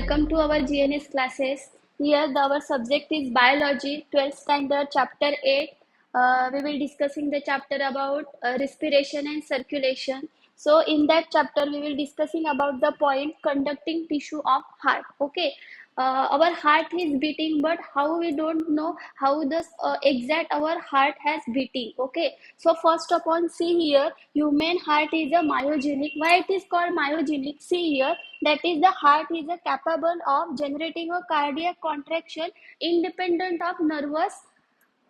welcome to our GNS classes. Here our subject is biology, 12th standard, chapter 8. We will discussing the chapter about respiration and circulation. So in that chapter we will discussing about the point conducting tissue of heart. Okay. Our heart is beating, but how we don't know how the exact our heart has beating. Okay, so first of all, see here, human heart is a myogenic. Why it is called myogenic? See here, that is the heart is a capable of generating a cardiac contraction independent of nervous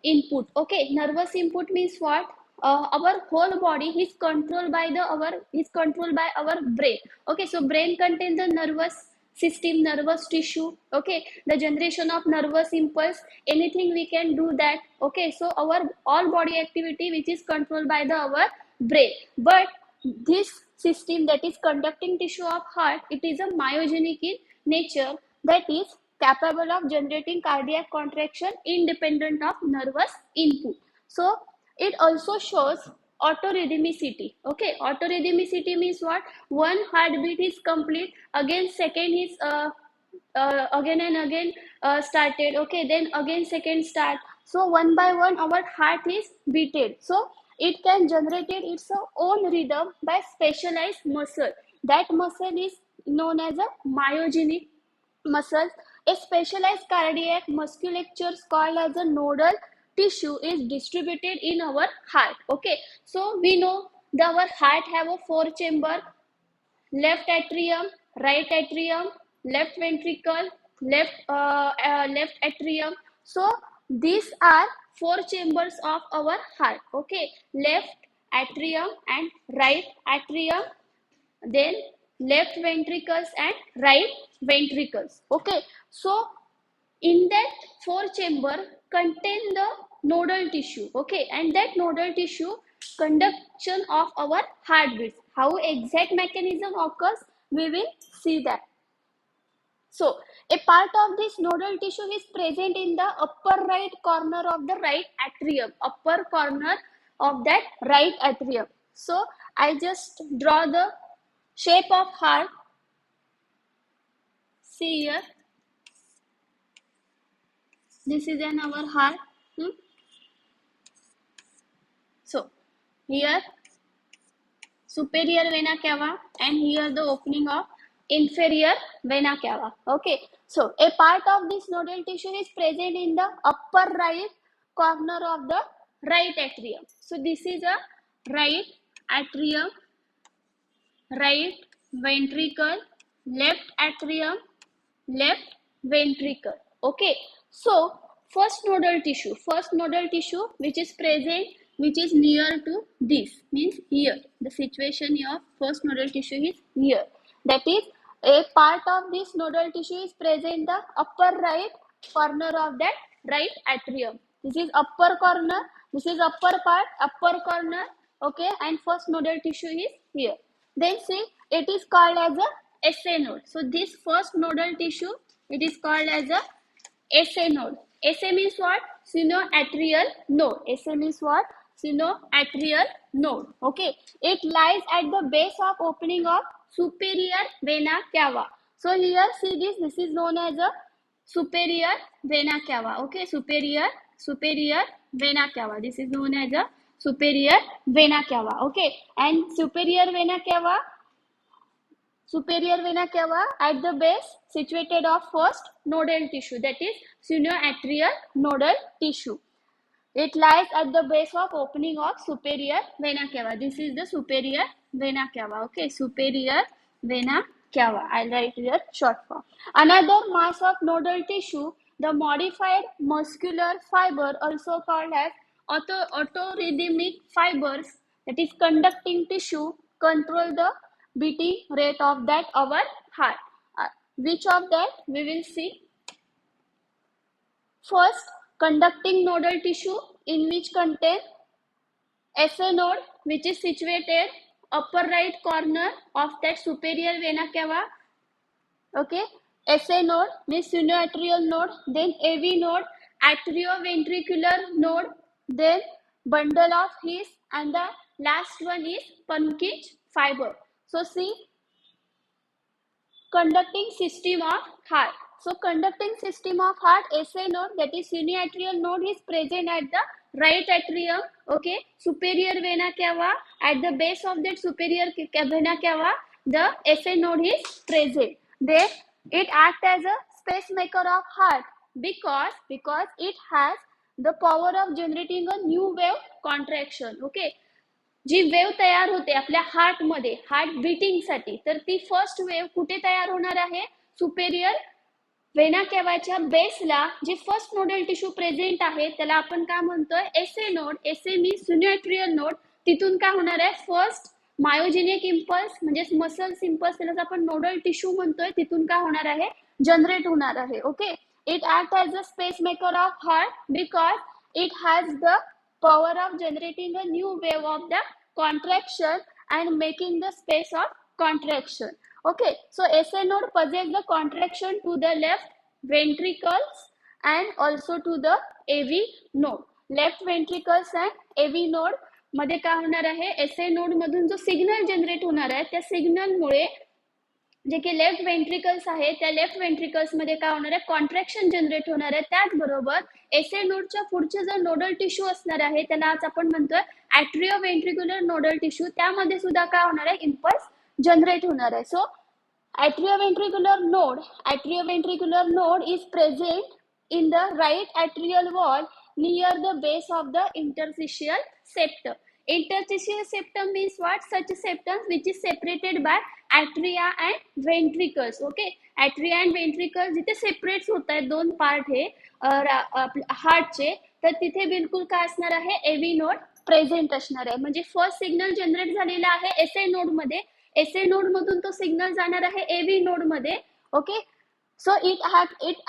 input. Okay, nervous input means what? Our whole body is controlled by our brain. Okay, so brain contains the nervous system, nervous tissue. Okay, the generation of nervous impulse, anything we can do that. Okay, so our all body activity which is controlled by our brain. But this system, that is conducting tissue of heart, it is a myogenic in nature, that is capable of generating cardiac contraction independent of nervous input. So it also shows autorhythmicity. Okay, autorhythmicity means what? One heartbeat is complete, again second is again and again started. Okay, then again second start. So one by one our heart is beaten. So it can generate its own rhythm by specialized muscle. That muscle is known as a myogenic muscles. A specialized cardiac musculature called as a nodal tissue is distributed in our heart. Okay, so we know that our heart have a four chamber: left atrium, right atrium, left ventricle, left atrium. So these are four chambers of our heart. Okay, left atrium and right atrium, then left ventricles and right ventricles. Okay, so in that four chamber contain the nodal tissue. Okay, and that nodal tissue conduction of our heartbeats. How exact mechanism occurs, we will see that. So a part of this nodal tissue is present in the upper right corner of the right atrium, upper corner of that right atrium. So I just draw the shape of heart. See here, this is an our heart. So here superior vena cava, and here the opening of inferior vena cava. Okay, so a part of this nodal tissue is present in the upper right corner of the right atrium. So this is a right atrium, right ventricle, left atrium, left ventricle. Okay, so first nodal tissue which is present, which is near to this, means here the situation of first nodal tissue is here. That is, a part of this nodal tissue is present in the upper right corner of that right atrium. This is upper corner, this is upper part, upper corner. Okay, and first nodal tissue is here. Then see, it is called as a SA node. So this first nodal tissue, it is called as a SA node. SA means what? Sinoatrial node. SA means what? Sinoatrial node. Okay, it lies at the base of opening of superior vena cava. So here see this is known as a superior vena cava. Okay, superior vena cava. This is known as a superior vena cava. Okay, and superior vena cava at the base situated of first nodal tissue, that is sinoatrial nodal tissue. It lies at the base of opening of superior vena cava. This is the superior vena cava. Okay, superior vena cava. I'll write here short form. Another mass of nodal tissue, the modified muscular fiber, also called as autorhythmic fibers, that is conducting tissue, control the beating rate of that our heart. Which of that we will see? First, conducting nodal tissue, in which contain SA node, which is situated upper right corner of that superior vena cava. Okay, SA node means sinoatrial node, then AV node, atrioventricular node, then bundle of His, and the last one is Purkinje fiber. So see, first conducting nodal tissue, in which contain SA node, which is situated upper right corner of that superior vena cava. Okay, SA node means sinoatrial node, then AV node, atrioventricular node, then bundle of His, and the last one is Purkinje fiber. So see, first conducting nodal tissue, in which contain SA node, which is situated upper right corner of that superior vena cava. Okay, SA node means sinoatrial node, then AV node, atrioventricular node, then bundle of His, and the last one is Purkinje fiber. conducting system of heart. So conducting system of heart, SA node, that is uniatrial node, is present at the right atrium. Okay, superior vena cava, at the base of that superior vena cava, the SA node is present. Then it acts as a pacemaker of heart because it has the power of generating a new wave contraction. Okay, ji wave तयार होते आपल्या heart मध्ये heart beating साठी, तर ती first wave कुठे तयार होणार आहे? सुपेरियर वेना केवाच्या बेसला जे फर्स्ट नोडल टिश्यू प्रेझेंट आहे त्याला आपण काय म्हणतोय? SA node. SA means sinoatrial node. तिथून काय होणार आहे? फर्स्ट मायोजेनिक इम्पल्स म्हणजे मसल्स इम्पल्स, त्याला आपण नोडल टिश्यू म्हणतोय, तिथून काय होणार आहे? जनरेट होणार आहे. Okay, it act as a space maker of heart because it has the power of generating a new wave of the contraction and making the space of contraction. Okay, so SA node possesses the contraction to the left ventricles and also to the AV node. Left ventricles and AV node मध्ये काय होणार आहे? SA node मधून जो signal generate होणार आहे त्या signal मुळे जे की लेफ्ट वेंट्रिकल्स आहे त्या लेफ्ट वेंट्रिकल्स मध्ये काय होणार आहे? कॉन्ट्रॅक्शन जनरेट होणार आहे. त्याचबरोबर एसए नोडच्या पुढचे जो नोडल टिश्यू असणार आहे त्याला आज आपण म्हणतोय ॲट्रिओ वेंट्रिक्युलर नोडल टिश्यू, त्यामध्ये सुद्धा काय होणार आहे? इम्पल्स जनरेट होणार आहे. सो atrioventricular node is present in the right atrial wall near the base of the interstitial septum. Interstitial septum means what? Such septum which is separated by atria and ventricles. Okay, atria and ventricles जिथे separate होत आहेत, दोन part हे हार्टचे, तर तिथे बिलकुल काय असणार आहे? एव्ही नोड प्रेझेंट असणार आहे. म्हणजे फर्स्ट सिग्नल जनरेट झालेला आहे एसए नोड मध्ये, एसए नोड मधून तो सिग्नल जाणार आहे एव्ही नोड मध्ये. Okay, so it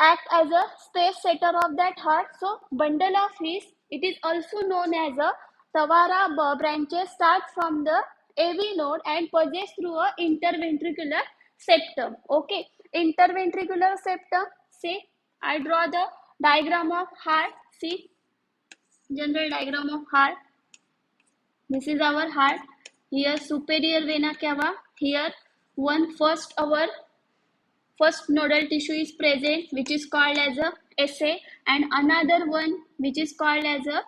act as a space setter of that heart. So bundle of His, it is also known as a Tawara branches start from the AV node and passes through a interventricular septum. Okay, interventricular septum. See, I draw the diagram of heart. See, general diagram of heart. This is our heart. Here superior vena cava. Here our first nodal tissue is present, which is called as a SA, and another one which is called as a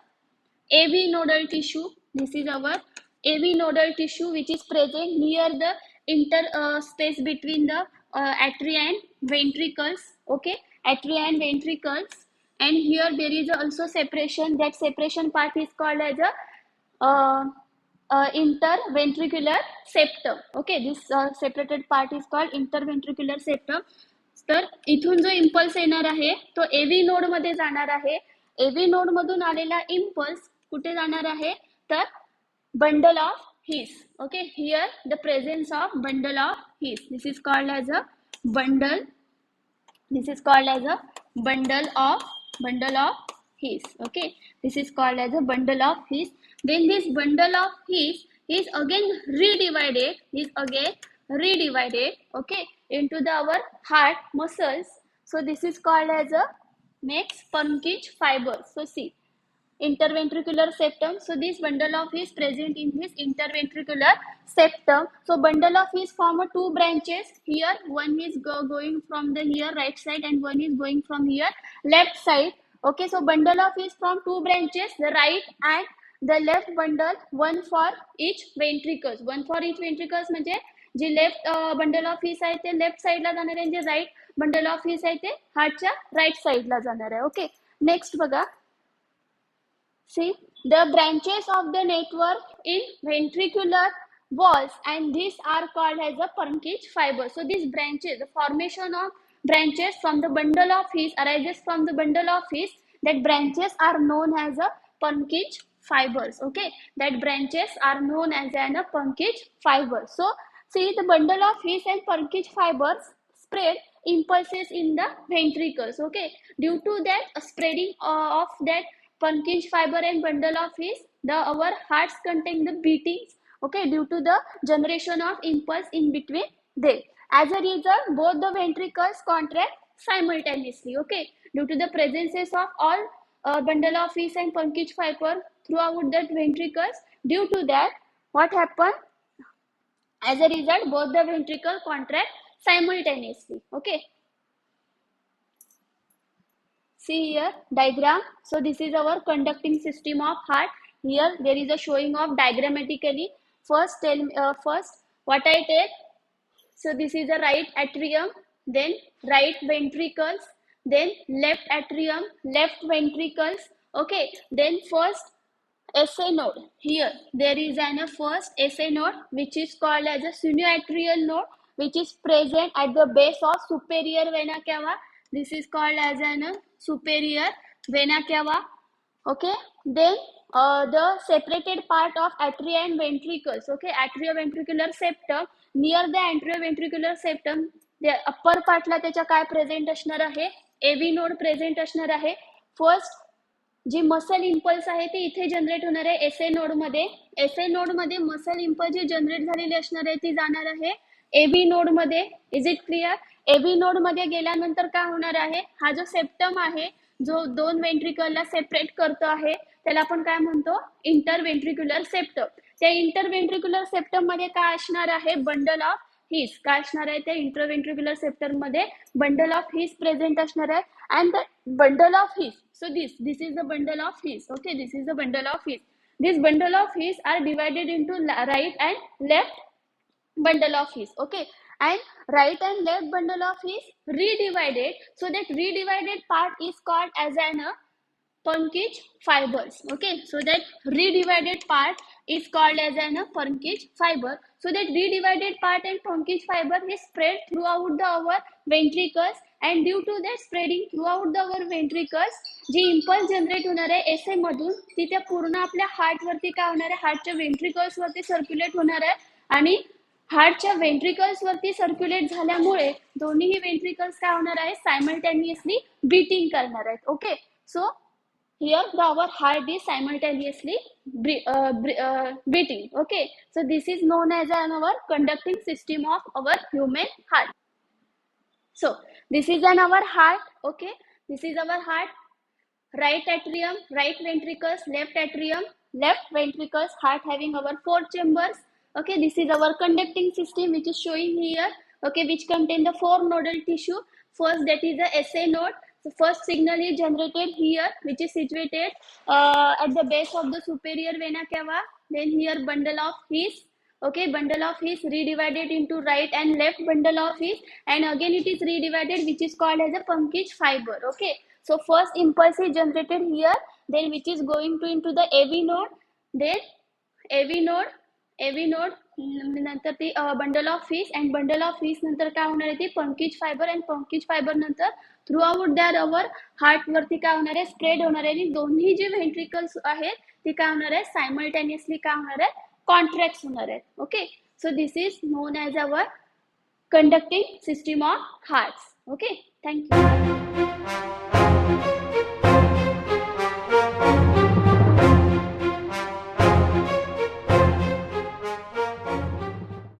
AV nodal tissue. This is our AV nodal tissue which is present near the space between the atria and ventricles. Okay, atria and ventricles, and here there is also separation. That separation part is called as a interventricular septum. Okay, this separated part is called interventricular septum. तर इथून जो impulse येणार आहे तो एव्ही node मध्ये जाणार आहे. एव्ही node मधून आलेला इम्पल्स कुठे जाणार आहे? तर bundle of His. Okay, here the presence of bundle of His. This is called as a bundle. This is called as a bundle of his. Okay, this is called as a bundle of his. Then this bundle of his is again redivided. Okay, into our heart muscles. So this is called as a next Purkinje fiber. So see, interventricular septum. So this bundle of his present in his interventricular septum. So bundle of his form two branches. Here one is going from the here right side and one is going from here left side. Okay, so bundle of his from two branches, the right and the left bundle, one for each ventricles. One for each ventricles म्हणजे जे left bundle of हिस आहे ते left साइडला जाणार आहे, जे right bundle of हिस आहे ते हार्टच्या right साइडला जाणार आहे. ओके, नेक्स्ट बघा. See, the branches of the network in ventricular walls, and these are called as a Purkinje fiber. So these branches, the formation of branches from the bundle of his arises from the bundle of his. That branches are known as a Purkinje fibers. Okay, that branches are known as a Purkinje fiber. So see, the bundle of his and Purkinje fibers spread impulses in the ventricles. Okay, due to that spreading of that Purkinje fiber and bundle of his, our hearts contain the beatings. Okay, due to the generation of impulse in between them. As a result, both the ventricles contract simultaneously. Okay, due to the presences of all bundle of his and Purkinje fiber throughout the ventricles. Due to that, what happened? As a result, both the ventricle contract simultaneously. Okay, see here diagram. So this is our conducting system of heart. Here there is a showing of diagrammatically. First tell me, first what I take. So this is the right atrium, then right ventricles, then left atrium, left ventricles. Okay, then first SA node. Here there is an first SA node which is called as a sinuatrial node, which is present at the base of superior vena cava. This is called as an superior vena cava. Okay, then the separated part of atria and ventricles. Okay, atrioventricular septum. Near the anterioventricular septum, the upper partला त्याच्या काय present असणार आहे, एव्ही node present असणार आहे. First जी muscle impulse आहे ती इथे generate होणार आहे एसए नोड मध्ये. एसए नोड मध्ये मसल इम्पल्स जी जनरेट झालेली असणार आहे ती जाणार आहे एव्ही नोड मध्ये. Is it clear? एव्ही नोड मध्ये गेल्यानंतर काय होणार आहे, हा जो सेप्टम आहे जो दोन वेंट्रिकलला सेपरेट करतो आहे त्याला आपण काय म्हणतो, इंटरवेंट्रिक्युलर सेप्टम. त्या इंटरवेंट्रिक्युलर सेप्टम मध्ये काय असणार आहे, बंडल ऑफ हीस. काय असणार आहे त्या इंटरवेंट्रिक्युलर सेप्टम मध्ये, बंडल ऑफ हीस प्रेझेंट असणार आहे. And the bundle of his, so this is the bundle of his. Okay, this is the bundle of his. This bundle of his are divided into right and left bundle of his. Okay, and right and left bundle of his redivided, so that redivided part is called as an Purkinje fibers. Okay, so that redivided part is called as an Purkinje fiber. So that redivided part and Purkinje fiber is spread throughout the our ventricles, and due to that spreading throughout the our ventricles, जी impulse generate होणार आहे S A मधून ती त्या पूर्ण आपल्या heart वरती काय होणार आहे, हार्टच्या वेंट्रिकल्स वरती सर्क्युलेट होणार आहे. आणि हार्टच्या वेंट्रिकल्स वरती सर्क्युलेट झाल्यामुळे दोन्ही वेंट्रिकल्स काय होणार आहे, सायमल्टेनियसली बीटिंग करणार आहेत. Okay, so here our heart is simultaneously beating. Okay, so this is known as our conducting system of our human heart. So this is our heart. Okay, this is our heart. Right atrium, right ventricles, left atrium, left ventricles, heart having our 4 chambers. Okay, this is our conducting system which is showing here. Okay, which contain the 4 nodal tissue. First, that is the SA node. So first signal is generated here, which is situated at the base of the superior vena cava. Then here bundle of his. Okay, bundle of his redivided into right and left bundle of his, and again it is redivided, which is called as a Purkinje fiber. Okay, so first impulse is generated here, then which is going to into the AV node, then AV node नंतर ती bundle of fish, and bundle of fish नंतर काय होणार आहे ती पंकीज fibre, and पंकीज fibre नंतर through out that our heart वरती काय होणार आहे, स्प्रेड होणार आहे. आणि दोन्ही जे व्हेंट्रिकल्स आहेत ती काय होणार आहे, सायमल्टेनियसली काय होणार आहे, कॉन्ट्रॅक्ट होणार आहेत. Okay, so this is known as our conducting system of hearts. Okay, thank you.